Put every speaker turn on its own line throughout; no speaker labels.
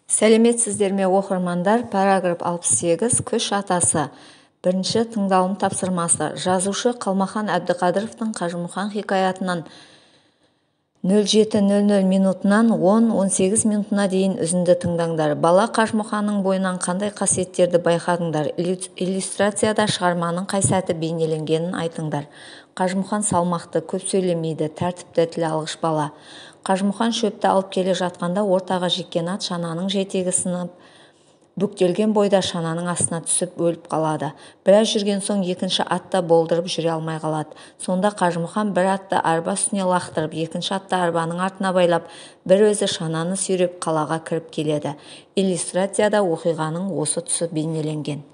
Сәлеметсіздер ме оқырмандар? Параграф 68 күш атасы. Бірінші тыңдалым тапсырмасы. Жазушы Қалмахан Әбдіқадыровтың Қажымұқан хикаятынан 07:00 минутынан 10-18 минутына дейін үзінді тыңдаңдар. Бала Қажымұқанның бойынан қандай қасиеттерді байқадыңдар? Иллюстрацияда шығарманың қай сәті бейнеленгенін айтыңдар. Қажымұқан салмақты, көп сөйлемейді, тәртіпті, тіл алғыш бала. Қажымұқан шөпті алып келе жатқанда ортаға жеккен ат шананың жетегі сынып, бүктелген бойда шананың астына түсіп өліп қалады. Біраз жүрген соң екінші атта болдырып жүре алмай қалады. Сонда Қажымұқан бір атты арба үстіне лақтырып, екінші атты арбаның артына байлап, бір өзі шананы сүйреп қалаға кіріп келеді. Иллюстрацияда оқиғаның осы тұсы бейнеленген.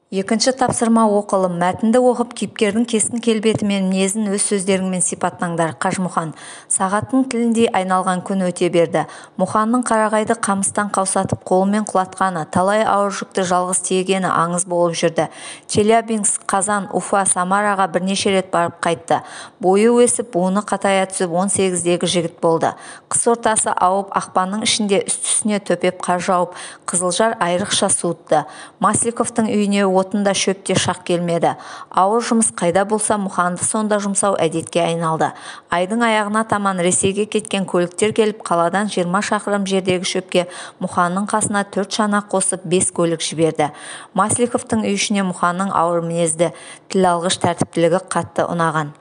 Екінші тапсырма оқылым. Мәтінді оқып, кейіпкердің кескін келбеті мен мінезін өз сөздеріңмен сипаттаңдар. Қажымұқан. Сағаттың тіліндей айналған күн өте берді. Мұханның қарағайды қамыстан қаусатып қолымен құлатқаны, талай ауыр жүкті жалғыз тиегені аңыз болып жүрді. Челябинск, Қазан, Уфа, Самараға бірнеше рет барып қайтты. Бойы өсіп, буыны қатая түсіп 18-дегі жігіт болды. Қыс ортасы ауып, ақпанның ішінде үсті-үстіне төпеп қар жауып, Қызылжар айрықша суытты. Масликовтың үйіне отында шөпте шақ келмеді. Ауыр жұмыс қайда болса, Мұханды сонда жұмсау әдетке айналды. Айдың аяғына таман Ресейге кеткен көліктер келіп, қаладан 20 шақырым жердегі шөпке Мұханның қасына 4 шана қосып 5 көлік жіберді. Масликовтың үй ішіне Мұханның ауыр мінезді, тіл алғыш тәртіптілігі қатты ұнаған.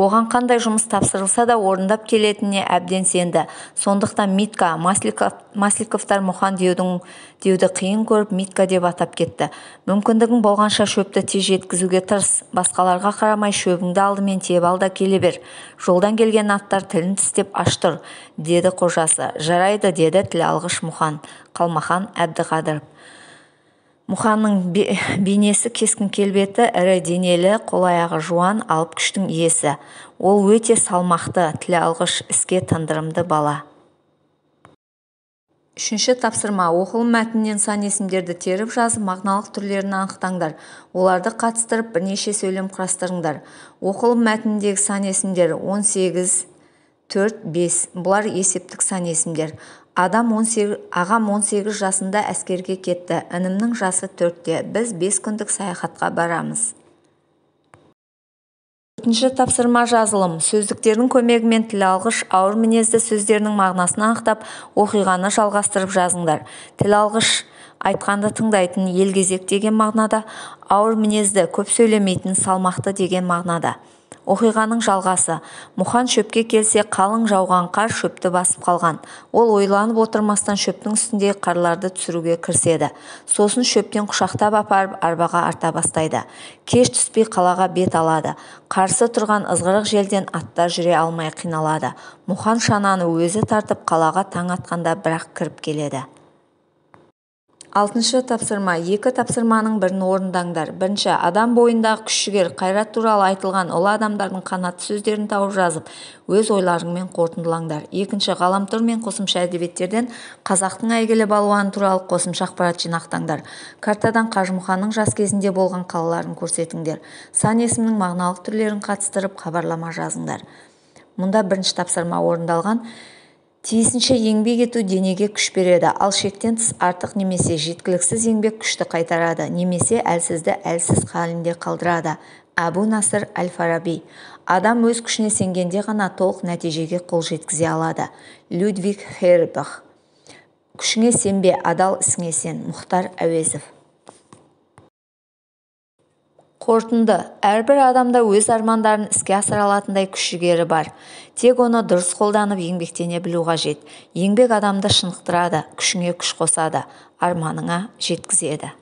Оған қандай жұмыс тапсырылса да орындап келетініне әбден сенді. Сондықтан Митка, Масликовтар Мұхан деуді қиын көріп Митка деп атап кетті. Мүмкіндігің болғанша шөпті тез жеткізуге тырыс. Басқаларға қарамай шөбіңді алдымен тиеп ал да келе бер. Жолдан келген аттар тілін тістеп аш тұр, деді қожасы. Жарайды, деді тіл алғыш Мұхан. Қалмахан Әбдіқадыров. Мұханның бейнесі кескін келбеті, ірі денелі, қол-аяғы жуан, алып күштің иесі. Ол өте салмақты, тіл алғыш, іске тындырымды бала. Үшінші тапсырма. Оқылым мәтіннен сан есімдерді теріп жазып, мағыналық түрлерін анықтаңдар. Оларды қатыстырып, бірнеше сөйлем құрастырыңдар. Оқылым мәтініндегі сан есімдер 18, 4, 5. Бұлар есептік сан есімдер. Ағам 18 жасында әскерге кетті. Інімнің жасы 4-те. Біз 5 күндік саяхатқа барамыз. Төртінші тапсырма жазылым. Сөздіктердің көмегімен тіл алғыш ауыр мінезді сөздерінің мағынасын анықтап, оқиғаны жалғастырып жазыңдар. Тіл алғыш айтқанды тыңдайтын, елгезек деген мағынада, ауыр мінезді, көп сөйлемейтін, салмақты деген мағынада. Оқиғаның жалғасы. Мұхан шөпке келсе, қалың жауған қар шөпті басып қалған. Ол ойланып отырмастан шөптің үстіндегі қарларды түсіруге кіріседі. Сосын шөптен құшақтап апарып арбаға арта бастайды. Кеш түспей қалаға бет алады. Қарсы тұрған ызғырық желден аттар жүре алмай қиналады. Мұхан шананы өзі тартып қалаға таң атқанда бірақ кіріп келеді. Алтыншы тапсырма. Екі тапсырманың бірін орындаңдар. Бірінші, адам бойындағы күш-жігер, қайрат туралы айтылған ұлы адамдардың қанатты сөздерін тауып жазып, өз ойларыңмен қорытындылаңдар. Екінші, ғаламтор мен қосымша әдебиеттерден қазақтың әйгілі балуаны туралы қосымша ақпарат жинақтаңдар. Картадан Қажымұқанның жас кезінде болған қалаларын көрсетіңдер. Сан есімнің мағыналық түрлерін қатыстырып, хабарлама жазыңдар. Мұнда бірінші тапсырма орындалған. Тиісінше еңбек ету денеге күш береді, ал шектен тыс артық немесе жеткіліксіз еңбек күшті қайтарады, немесе әлсізді әлсіз халінде қалдырады. Әбу Насыр Әл-Фараби. Адам өз күшіне сенгенде ғана толық нәтижеге қол жеткізе алады. Людвиг Фейербах. Күшіңе сенбе, адал ісіңе сен. Мұхтар Әуезов. Қорытынды. Әрбір адамда өз армандарын іске асыра алатындай күш-жігері бар. Тек оны дұрыс қолданып еңбектене білу қажет. Еңбек адамды шынықтырады, күшіңе күш қосады, арманыңа жеткізеді.